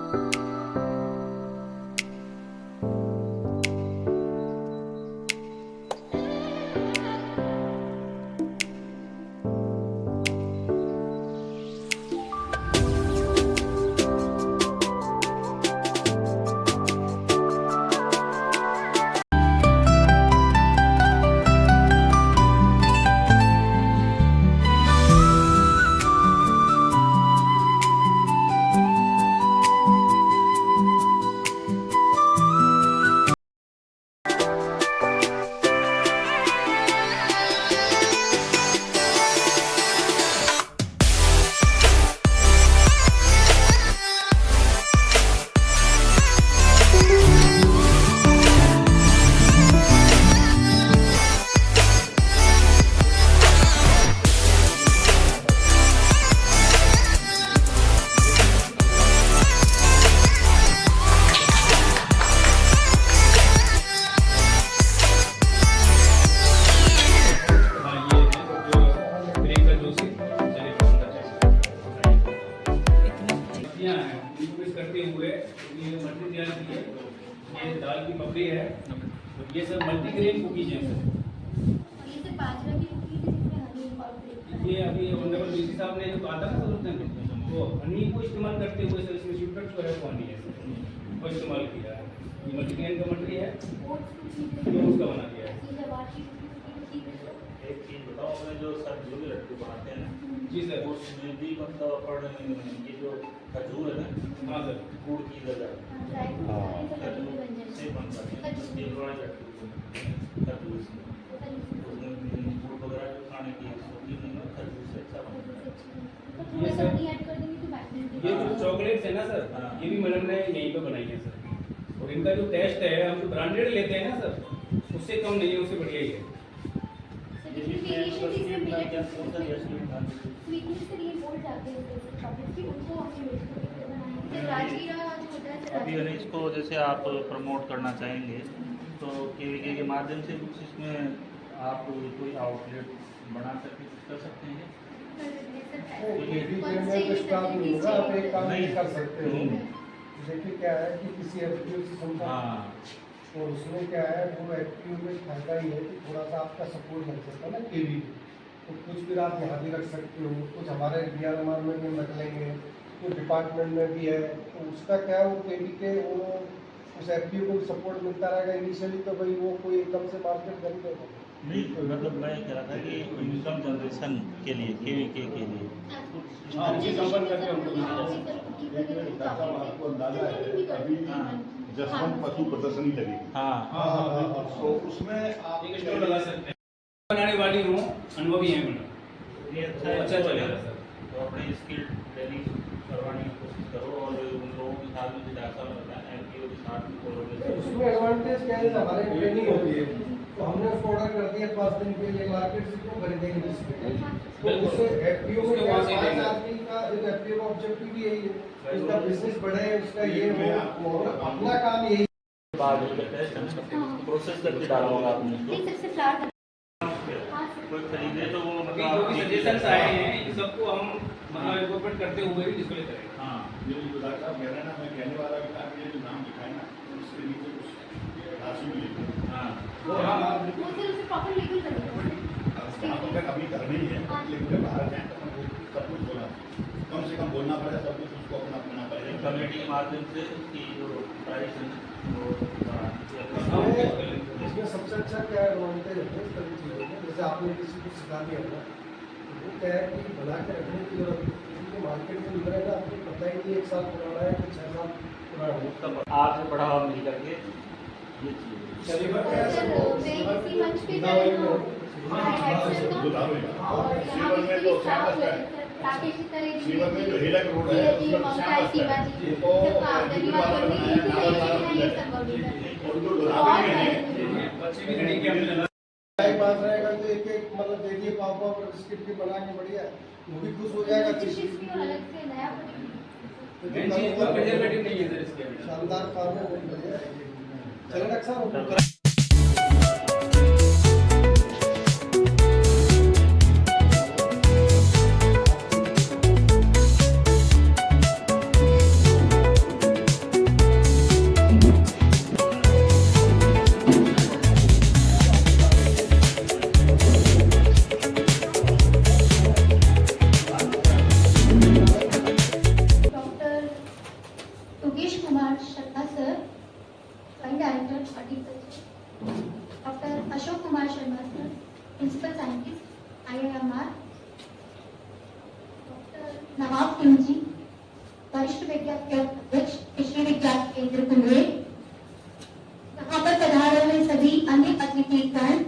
ये दाल की पपड़ी है, ये सब मल्टीग्रेन कुकीज हैं सर। ये अभी ऑनरेबल डीसी साहब ने जो कहा था ना सर, वो हनी को इस्तेमाल करते हुए सर इसमें शुगर जो है वो हनी है सर, वो इस्तेमाल किया है। ये मल्टीग्रेन का मटेरियल है जो उसका बना दिया है। एक चीज़ बताओ, अपने जो सर जो भी लड्डू बनाते हैं जी सर, उसमें भी मतलब अपन ये जो खजूर है ना, हाँ सर, गुड़ की जगह से बनता है तेल वाला लड्डू, खजूर से उसमें गुड़ वगैरह जो खाने की शौकीन नहीं है, खजूर से अच्छा बनता है। ये जो चॉकलेट्स है ना सर, ये भी मैडम ने यहीं पे बनाई है सर, और इनका जो टेस्ट है हम जो ब्रांडेड लेते हैं ना सर, उससे कम नहीं है, उससे बढ़िया ही है। अभी अगर इसको जैसे आप प्रमोट करना चाहेंगे तो केवीके के माध्यम से कुछ इसमें आप कोई आउटलेट बना सकते कर सकते हैं। आप एक काम नहीं कर सकते हो। देखिए क्या है कि किसी एफपीओ से संपर्क, और उसमें क्या है वो एफपीओ में फायदा ही है कि थोड़ा सा आपका सपोर्ट लग सकता है ना केवी, तो कुछ फिर आप यहाँ भी रख सकते हो, कुछ हमारे डीआरएमआर में भी रख लेंगे, तो डिपार्टमेंट में भी है, तो उसका क्या है वो केवी के वो उस एफपीओ को सपोर्ट मिलता रहेगा इनिशियली, तो भाई वो कोई एकदम से मार्केट कर देगा नहीं। मतलब मैं कह रहा था कि इनकम जनरेशन के लिए केवीके के लिए आपको अंदाजा है अभी जसवंत पशु प्रदर्शनी लगेगी, तो उसमें आप एक स्टॉल लगा सकते हैं। बनाने वाली हूँ, अनुभवी है मैडम, ये अच्छा चलेगा सर। तो अपनी स्किल ट्रेनिंग करवाने की कोशिश करो और उन लोगों के साथ भी जैसा एनपीओ के साथ भी उसमें एडवांटेज क्या है, हमारे ट्रेनिंग होती है तो हमने उसको ऑर्डर कर दिया 5 दिन के लिए, मार्केट से क्यों खरीदेंगे तो उससे एफपीओ में 5 आदमी का एफपीओ का ऑब्जेक्टिव भी यही है, उसका बिजनेस बढ़े, उसका ये हो, अपना काम यही बाद में प्रोसेस करके डालूंगा आपने कोई खरीदे तो वो जो भी सजेशंस आए हैं इन सबको हम मतलब इंकॉर्पोरेट करते हुए भी डिस्प्ले करेंगे। हाँ, ये जो डॉक्टर साहब कह रहे हैं ना, मैं कहने वाला भी था कि ये जो नाम लिखा है ना उसके नीचे कुछ राशि भी लिखी है। हाँ आपको अभी करनी है, लेकिन जब बाहर जाए तो सब कुछ बोला, कम से कम बोलना पड़ेगा, सब कुछ उसको अपना अपना पड़ेगा। कमेटी के माध्यम से उसकी जो प्राइस है वो इसमें सबसे अच्छा क्या एडवांटेज है सभी चीज़ों में, जैसे आपने किसी को सिखा दिया ना, वो क्या है कि बना के रखने की जरूरत है, क्योंकि मार्केट में निकलेगा आपको पता ही नहीं 1 साल पुराना है कि 6 साल पुराना है, तब आपसे बढ़ावा मिल करके ये चीज़ सीवर में तो श्याम बस्ता है, सीवर में जो हिलक रोड है उसमें तो श्याम बस्ता है, तो हिंदू वाला बनाया नावल वाला है, और जो गुलाबी में है एक बात रहेगा तो एक मतलब देखिए पापा और बिस्किट भी बना के बढ़िया, वो भी खुश हो जाएगा, शानदार काम है, बहुत बढ़िया है। चलो डॉक्टर साहब principal scientist IIMR, doctor Nawab Singh जी, वरिष्ठ वैज्ञानिक अध्यक्ष कृषि विज्ञान केंद्र कुंडवे, यहाँ पर पधारे हुए सभी अन्य अतिथिगण,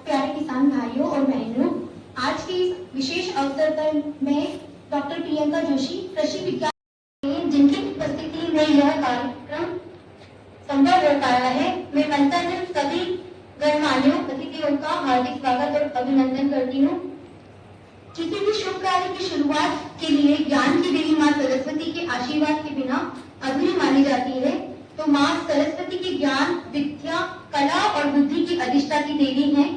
प्यारे किसान भाइयों और बहनों, आज के इस विशेष अवसर पर मैं डॉक्टर प्रियंका जोशी, कृषि विज्ञान, जिनकी उपस्थिति में यह कार्यक्रम संभव हो पाया है, मैं मंचासीन सभी गणमान्यों अतिथियों का हार्दिक स्वागत और अभिनंदन करती हूँ। किसी भी शुभ कार्य की शुरुआत के लिए ज्ञान की देवी माँ सरस्वती के आशीर्वाद के बिना अधूरी मानी जाती है, तो माँ सरस्वती की ज्ञान, विद्या, कला और बुद्धि की अधिष्ठात्री देवी हैं।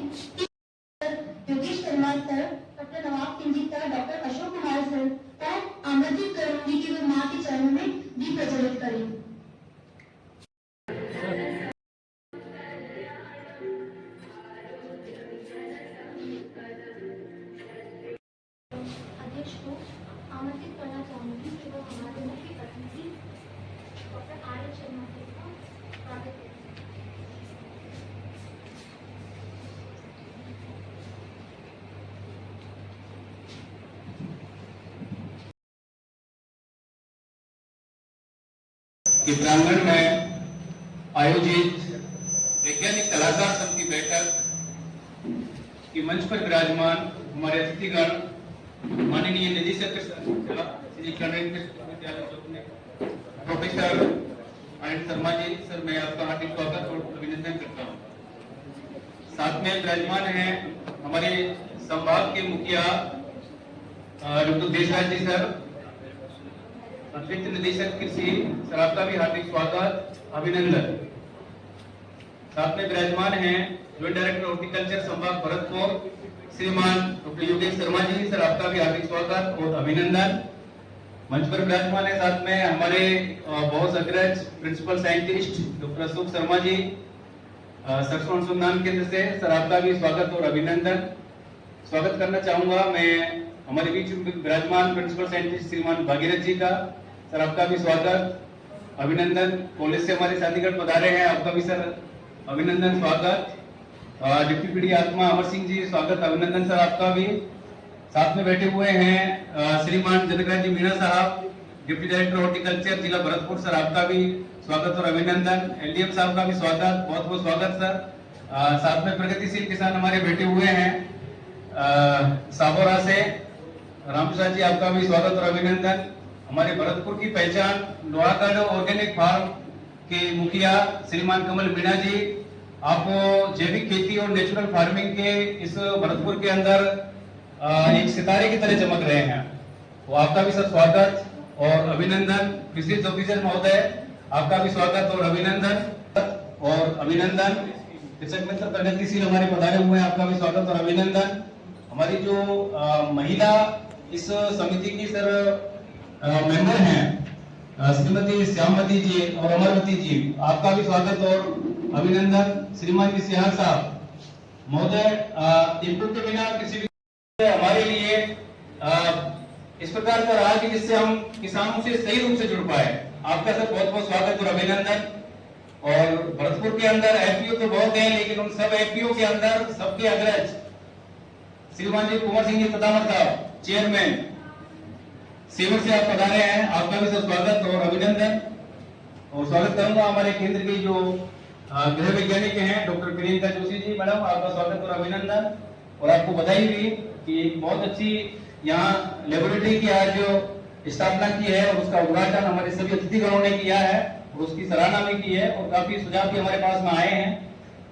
Yogesh Sharma sir, doctor Nawab Singh ji sir, doctor Ashok Kumar sir को आमंत्रित करूंगी कि वे माँ के चरणों में दीप प्रज्वलित करें। अध्यक्ष को आमंत्रित करना चाहूंगी कि वो हमारे मुख्य अतिथि डॉक्टर आर्य शर्मा सर का स्वागत करें। कि प्रांगण में आयोजित वैज्ञानिक सलाहकार संघ की बैठक की मंच पर विराजमान हमारे अतिथिगण, माननीय निदेशक श्री कर्नल विश्वविद्यालय प्रोफेसर आनंद शर्मा जी, सर मैं आपका हार्दिक स्वागत और अभिनंदन करता हूँ। साथ में विराजमान हैं हमारे संभाग के मुखिया डॉक्टर देशराज जी सर, अतिरिक्त निदेशक कृषि, सर आपका भी हार्दिक स्वागत अभिनंदन। साथ में विराजमान हैं ज्वाइंट डायरेक्टर हॉर्टिकल्चर संभाग भरतपुर श्रीमान डॉक्टर योगेश शर्मा जी, सर आपका भी हार्दिक स्वागत और अभिनंदन। मंच पर विराजमान है साथ में हमारे बहुत अग्रज principal scientist doctor Ashok Sharma ji, सरसों अनुसंधान केंद्र से, सर आपका भी स्वागत और अभिनंदन। स्वागत करना चाहूंगा मैं हमारे बीच विराजमान प्रिंसिपल साइंटिस्ट श्रीमान भागीरथ जी का, सर आपका भी स्वागत अभिनंदन। कॉलेज से हमारे साथीगण पधारे हैं, आपका भी सर अभिनंदन स्वागत। डिप्टी पीडी आत्मा अमर सिंह जी, स्वागत अभिनंदन सर आपका भी। साथ में बैठे हुए हैं श्रीमान जनकराज जी मीणा साहब, डिप्टी डायरेक्टर हॉर्टिकल्चर जिला भरतपुर, सर आपका भी स्वागत और अभिनंदन। LDM साहब का भी स्वागत, बहुत बहुत स्वागत सर। साथ में प्रगतिशील किसान हमारे बैठे हुए हैं साबोरा से, रामप्रसाद जी आपका भी स्वागत और अभिनंदन। हमारे भरतपुर की पहचान लोहागढ़ ऑर्गेनिक फार्म के मुखिया श्रीमान कमल मीणा जी, आप जैविक खेती और नेचुरल फार्मिंग के इस भरतपुर के अंदर एक सितारे की तरह चमक रहे हैं, तो आपका भी सर स्वागत और अभिनंदन। विशेष ऑफिसर महोदय आपका भी स्वागत और अभिनंदन। शिक्षक मित्र प्रगतिशील हमारे पधारे हुए हैं, आपका भी स्वागत और अभिनंदन। हमारी जो महिला इस समिति की सर मेंबर हैं श्रीमती श्यामवती जी और अमरवती जी, आपका भी स्वागत और अभिनंदन। श्रीमान जी सिहार साहब महोदय, इनपुट के बिना किसी भी हमारे लिए इस प्रकार का रहा कि जिससे हम किसानों से सही रूप से जुड़ पाए, आपका सर बहुत बहुत स्वागत और अभिनंदन। और भरतपुर के अंदर FPO तो बहुत हैं, लेकिन उन सब FPO के अंदर सबके अग्रज श्रीमान जी कुंवर सिंह जी तदामर साहब, चेयरमैन सेवर से आप पधारे हैं, आपका भी सर स्वागत और अभिनंदन। और स्वागत करूंगा हमारे केंद्र की जो गृह वैज्ञानिक हैं डॉक्टर प्रियंका जोशी जी मैडम, आपका स्वागत और अभिनंदन। और आपको बधाई भी कि एक बहुत अच्छी यहाँ लेबोरेटरी की आज जो स्थापना की है और उसका उद्घाटन हमारे सभी अतिथिगणों ने किया है और उसकी सराहना भी की है और काफी सुझाव भी हमारे पास में आए हैं,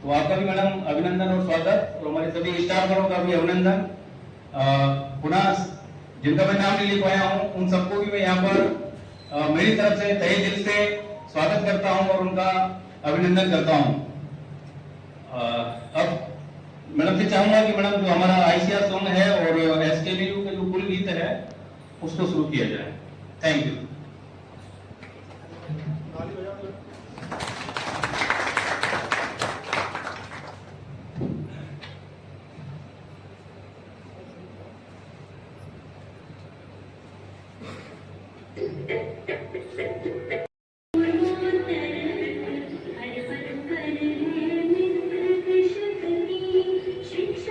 तो आपका भी मैडम अभिनंदन और स्वागत और हमारे सभी स्टाफगणों का भी अभिनंदन। पुनः जिनका मैं नाम नहीं लिख पाया हूँ उन सबको भी मैं यहाँ पर मेरी तरफ से तहे दिल से स्वागत करता हूँ और उनका अभिनंदन करता हूँ। अब मैडम से चाहूंगा कि मैडम जो हमारा ICR सॉन्ग है और SKBU का जो कुल गीत है उसको शुरू किया जाए। Thank you. शिक्षा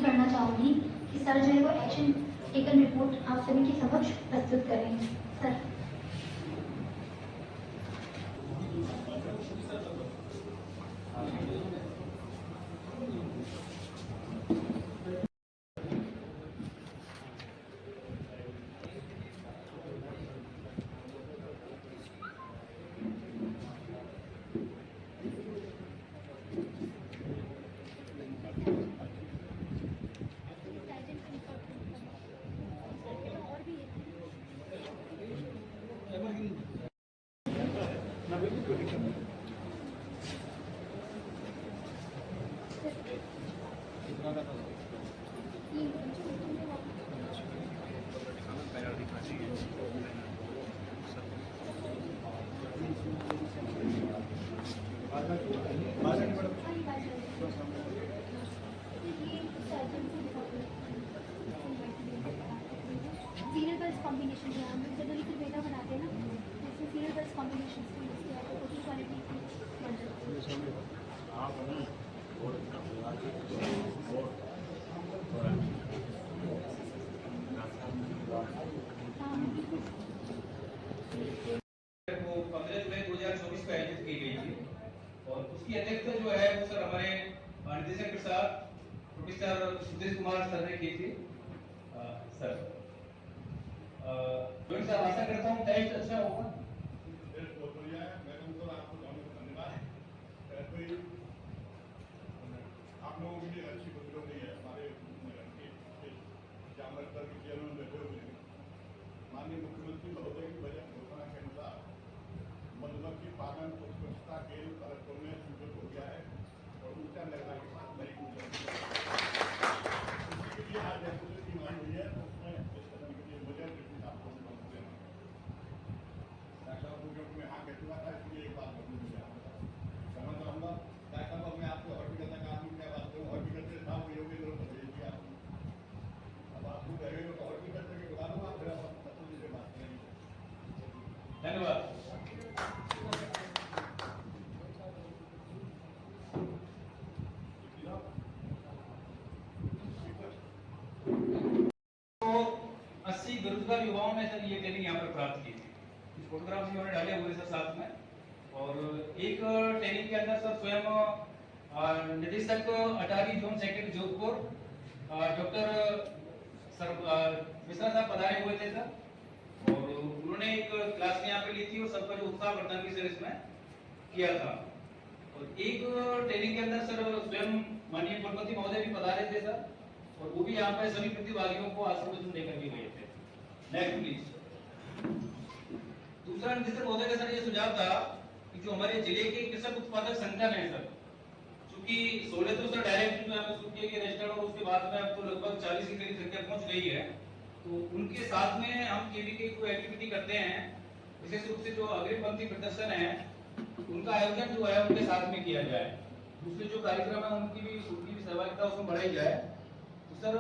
करना चाहूंगी कि सर जो है वो एक्शन टेकन रिपोर्ट आप सभी के समक्ष प्रस्तुत करें। सर सीरियल बस कॉम्बिनेशन है, हम लोग जनरली फिर बेटा बनाते हैं ना, जैसे सीरियल बस कॉम्बिनेशन क्वालिटी वो 15 जुलाई 2024 को आयोजित की गई थी और उसकी अध्यक्षता जो है वो सर हमारे निदेशक के साथ प्रोफेसर सुदेश कुमार सर ने की थी। सर सर आशा करता हूँ टेस्ट अच्छा होगा। आप लोगों के लिए अच्छी खबर नहीं है। हमारे जामनगर के चेयरमैन बैठे हुए हैं। माननीय मुख्यमंत्री महोदय की बजट घोषणा के अनुसार मधुमक्खी पालन को स्वच्छता के कार्यक्रम में स्वीकृत हो गया है और उच्च निर्णय के साथ नई इसके लिए आज एसोसिएशन की मांग हुई है, उसमें इस कदम के लिए बजट रिपोर्ट आपको देना मैं हाँ कह चुका था, इसलिए एक बात समझ रहूंगा। डॉक्टर साहब मैं आपको हॉर्टिकल्चर का आदमी क्या बात करूँ, हॉर्टिकल्चर साहब की योग्य जरूरत है जी आप अब आपको कहेंगे तो हॉर्टिकल्चर के बता दूँ, आप फिर आप से बात करेंगे। धन्यवाद। तो 80 बेरोजगार युवाओं ने सर ये ट्रेनिंग यहाँ पर प्राप्त की थी। इस फोटोग्राफ उन्होंने डाले हुए सर साथ में और एक ट्रेनिंग के अंदर सर स्वयं निदेशक ATARI zone secretary Jodhpur doctor sir Mishra साहब पधारे हुए थे सर और उन्होंने एक क्लास यहाँ पे ली थी और सबका जो उत्साह वर्धन भी सर इसमें किया था। और एक ट्रेनिंग के अंदर सर स्वयं माननीय कुलपति महोदय भी पधारे थे सर और वो भी यहाँ पे सभी प्रतिभागियों को आशीर्वचन देकर के गए थे। Next please. दूसरा निदेशक महोदय का सर ये सुझाव था कि जो हमारे जिले के कृषक उत्पादक संगठन है सर, क्योंकि 16 तो सर डायरेक्ट जो है सूखे के रजिस्टर्ड और उसके बाद में अब तो लगभग 40 के करीब संख्या पहुंच गई है, तो उनके साथ में हम केवीके को एक्टिविटी करते हैं। विशेष रूप से जो अग्रिम पंक्ति प्रदर्शन है उनका आयोजन जो है उनके साथ में किया जाए। दूसरे जो कार्यक्रम है उनकी भी सहभागिता उसमें बढ़ाई जाए। तो सर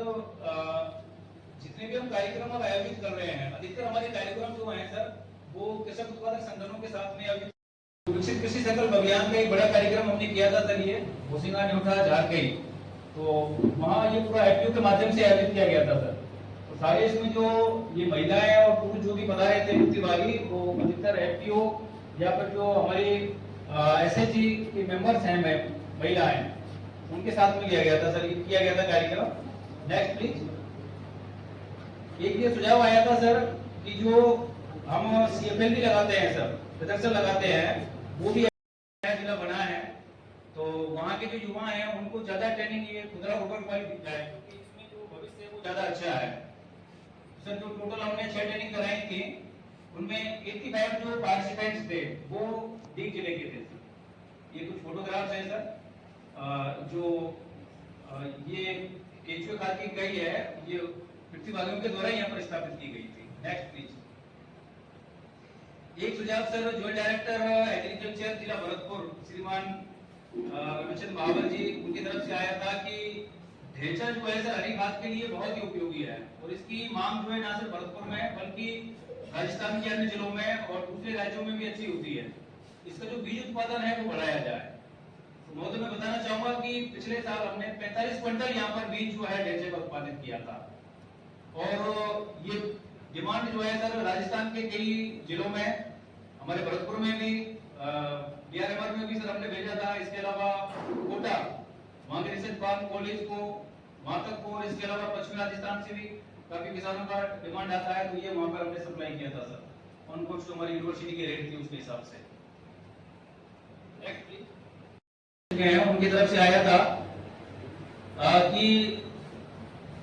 जितने भी हम कार्यक्रम अब आयोजित कर रहे हैं, अधिकतर हमारे कार्यक्रम जो हैं सर वो कृषक उत्पादक संगठनों के साथ में अभी विकसित कृषि संकल्प अभियान का एक बड़ा कार्यक्रम हमने किया था सर, ये होशिंगा न्योटा झारखंड, तो वहाँ ये पूरा एफपीओ के माध्यम से आयोजित किया गया था सर। तो सारे इसमें जो ये महिलाएं और पुरुष जो भी पधारे थे प्रतिभागी, वो अधिकतर एफपीओ या फिर जो हमारे एसएचजी के मेंबर्स हैं महिलाएं, उनके साथ में लिया गया था सर, ये किया गया था कार्यक्रम। Next please. एक ये सुझाव आया था सर कि जो हम सीएफएल भी लगाते हैं सर, प्रदर्शन लगाते हैं, वो भी जिला बना है, तो वहाँ के जो युवा हैं उनको ज्यादा ट्रेनिंग ये खुदरा होटल वाली दी जाए, क्योंकि इसमें जो भविष्य है वो ज्यादा अच्छा है सर। जो टोटल हमने 6 ट्रेनिंग कराई थी, उनमें 85 जो पार्टिसिपेंट्स थे वो दीग जिले के थे सर। ये कुछ फोटोग्राफ्स हैं सर। जो ये केचुए खाद की इकाई है, ये प्रतिभागियों के द्वारा यहाँ पर स्थापित की गई थी। Next please. एक सुझाव सर जॉइंट डायरेक्टर एग्रीकल्चर जिला भरतपुर श्रीमान रमेश महावर जी, उनकी तरफ से आया था कि ढेंचा जो है सर हरी खाद के लिए बहुत ही उपयोगी है और इसकी मांग जो है ना सिर्फ भरतपुर में बल्कि राजस्थान के अन्य जिलों में और दूसरे राज्यों में भी अच्छी होती है। इसका जो बीज उत्पादन है वो बढ़ाया जाए। तो महोदय मैं बताना चाहूंगा कि पिछले साल हमने 45 क्विंटल यहाँ पर बीज जो है ढेंचे का उत्पादित किया था, और ये डिमांड जो है सर राजस्थान के कई जिलों में, हमारे भरतपुर में भी, डीआरएमआर में भी सर हमने भेजा था। इसके अलावा कोटा वहाँ के रिसर्च फार्म कॉलेज को वहाँ तक को, और इसके अलावा पश्चिमी राजस्थान से भी काफी किसानों का डिमांड आता है, तो ये वहाँ पर हमने सप्लाई किया था सर। उनको जो हमारी यूनिवर्सिटी की रेट थी उसके हिसाब से। उनकी तरफ से आया था कि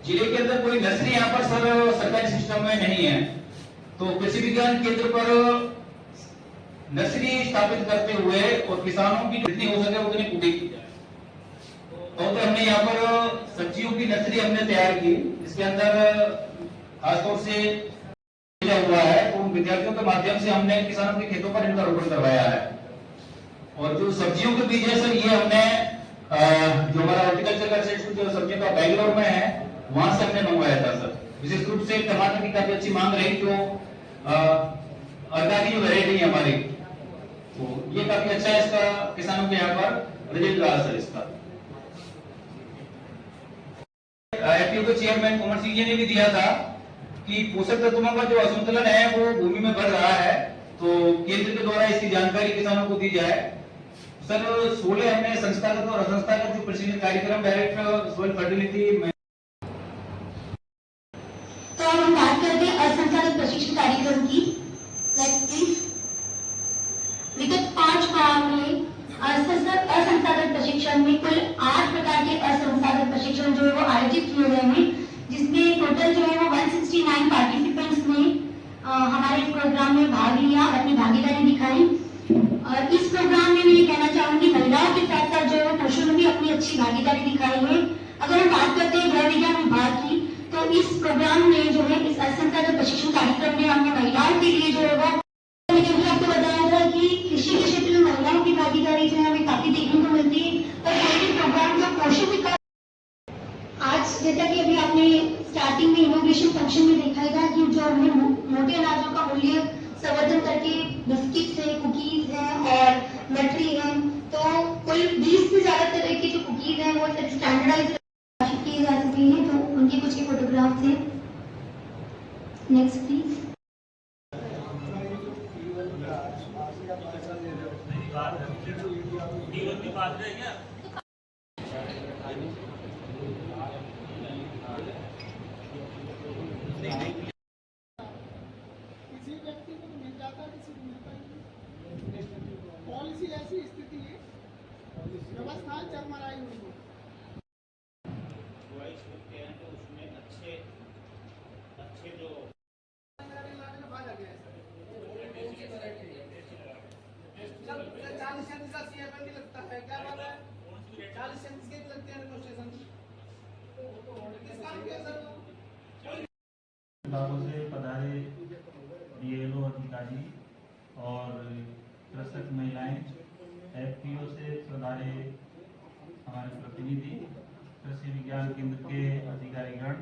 जिले के अंदर कोई नर्सरी यहाँ पर सर सरकारी सिस्टम में नहीं है, तो कृषि विज्ञान केंद्र पर नर्सरी स्थापित करते हुए और किसानों की जितनी हो सके उतनी पूरी की जाए। तो हमने यहाँ पर सब्जियों की नर्सरी हमने तैयार की, इसके अंदर खासतौर से हुआ है, तो उन विद्यार्थियों के माध्यम से हमने किसानों के खेतों पर इनका रोपण करवाया है। और जो सब्जियों के बीज है सर, ये हमने जो हमारा हॉर्टिकल्चर का रिसर्च जो सब्जियों का बैंगलोर में है वहां से हमने मंगवाया था सर। विशेष रूप से टमाटर की काफी अच्छी मांग रही, जो अर्धा की जो वैरायटी है हमारी, तो ये काफी अच्छा है, इसका किसानों के यहाँ पर रिजल्ट रहा सर इसका। एफपीओ के चेयरमैन कुमार सिंह जी ने भी दिया था कि पोषक तत्वों का जो असंतुलन है वो भूमि में बढ़ रहा है, तो केंद्र के द्वारा इसकी जानकारी किसानों को दी जाए। सर 16 हमने संस्थागत और असंस्थागत जो प्रशिक्षण कार्यक्रम डायरेक्ट सोइल फर्टिलिटी में, तो अब हम बात करते हैं असंस्थागत प्रशिक्षण कार्यक्रम की। Next please. विगत 5 माह में असंस्थागत प्रशिक्षण में कुल 8 प्रकार के असंस्थागत प्रशिक्षण जो है वो आयोजित किए गए हैं, जिसमें टोटल जो है वो 169 पार्टिसिपेंट्स ने हमारे इस प्रोग्राम में भाग लिया, अपनी भागीदारी दिखाई। और इस प्रोग्राम में मैं ये कहना चाहूंगी महिलाओं के साथ साथ जो है पुरुषों ने भी अपनी अच्छी भागीदारी दिखाई है। अगर हम बात करते हैं गृह विज्ञान विभाग की, तो इस प्रोग्राम में जो है इस असंस्थागत प्रशिक्षण कार्यक्रम में हमने महिलाओं के लिए जो है वो आपको बताया था कि कृषि के क्षेत्र में महिलाओं की भागीदारी जो है हमें काफी देखने को मिलती है। और कोई प्रोग्राम का पोषण विकास, आज जैसा कि अभी आपने स्टार्टिंग में इनोवेशन फंक्शन में देखा था कि जो हमने मोटे अनाजों का मूल्य संवर्धन करके बिस्किट्स है, कुकीज है और नटरी है, तो कुल 20 से ज्यादा तरह के जो कुकीज हैं वो स्टैंडर्डाइज किए जा चुके हैं, तो उनके कुछ फोटोग्राफ्स हैं। Next please. किसी व्यक्ति को मिल जाता है, किसी को मिलता नहीं। पॉलिसी ऐसी स्थिति है, व्यवस्थाएं चरमराई हुई है। लगता है क्या बात है 40 सेंस के भी लगते हैं नेगोशिएशन किस काम के सर विभागों से पधारे बीएलओ अधिकारी और कृषक महिलाएं, एफपीओ से पधारे हमारे प्रतिनिधि, कृषि विज्ञान केंद्र के अधिकारीगण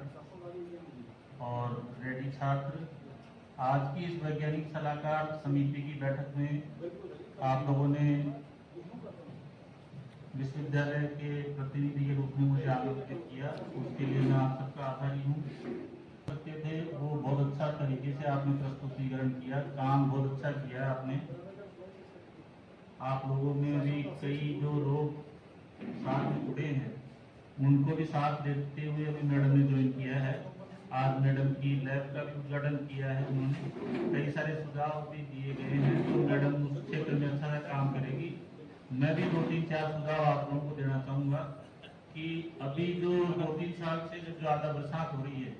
और रेडी छात्र, आज की इस वैज्ञानिक सलाहकार समिति की बैठक में आप लोगों ने विश्वविद्यालय के प्रतिनिधि के रूप में मुझे आमंत्रित किया, उसके लिए मैं आप सबका आभारी हूँ। करते थे वो बहुत अच्छा तरीके से आपने प्रस्तुतिकरण किया, काम बहुत अच्छा किया आपने। आप लोगों में भी कई जो लोग साथ में जुड़े हैं उनको भी साथ देते हुए अभी मैडम ने ज्वाइन किया है। आज मैडम की लैब का भी उद्घाटन किया है उन्होंने, कई सारे सुझाव भी दिए गए हैं, तो मैडम उस क्षेत्र में अच्छा काम करेगी। मैं भी 2-3-4 सुझाव आप लोगों को देना चाहूँगा कि अभी जो 2-3 साल से जो ज़्यादा बरसात हो रही है,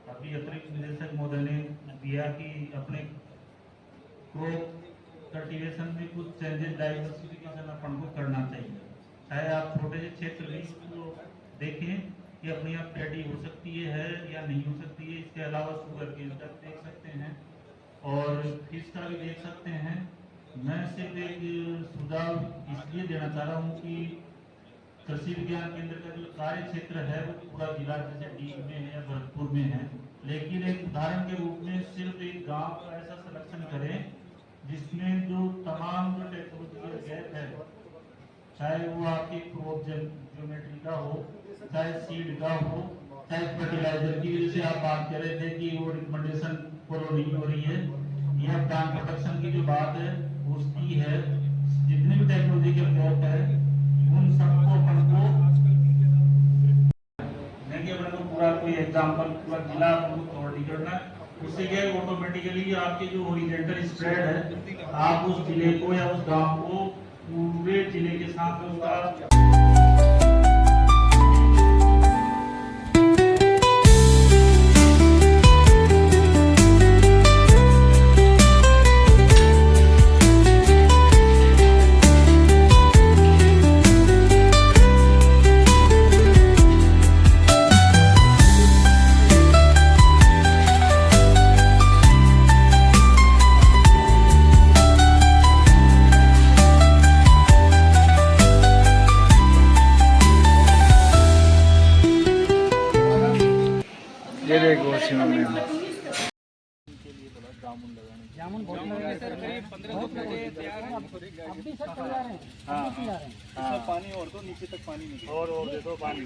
अभी अतिरिक्त निदेशक महोदय ने दिया कि अपने क्रॉप कल्टीवेशन में कुछ चेंजेस, डाइवर्सिफिकेशन अपन को करना चाहिए। चाहे आप छोटे से क्षेत्र में इसको देखें कि अपने आप पैडी हो सकती है या नहीं हो सकती है। इसके अलावा शुगर केन का देख सकते हैं और फिश का भी देख सकते हैं। मैं सिर्फ एक सुझाव इसलिए देना चाह रहा हूँ कि कृषि विज्ञान केंद्र का जो कार्य क्षेत्र है वो पूरा जिला जैसे डीग में है या भरतपुर में है, लेकिन एक उदाहरण के रूप में सिर्फ एक गांव का ऐसा सिलेक्शन करें जिसमें जो तमाम जो टेक्नोलॉजिकल गैप है, चाहे वो आपकी क्रॉप ज्योमेट्री का हो, चाहे सीड का हो, चाहे फर्टिलाइजर की, जैसे आप बात कर रहे थे कि वो रिकमेंडेशन फॉलो नहीं हो रही है, यह प्लांट प्रोटेक्शन की जो बात है उसकी है। जितने भी टेक्नोलॉजिकल गैप है उन सबको अपन को नहीं, अपन को पूरा कोई एग्जाम्पल पूरा जिला अपन को कवर नहीं करना, उससे क्या है ऑटोमेटिकली आपके जो ओरिजेंटल स्प्रेड है आप उस जिले को या उस गांव को पूरे जिले के साथ उसका ये देखो शिवम जामुन बहुत लगेंगे सर, करीब 15 दिन से तैयार है। अब भी सर तैयार है, हाँ, पानी और तो नीचे तक पानी नहीं और दे दो पानी।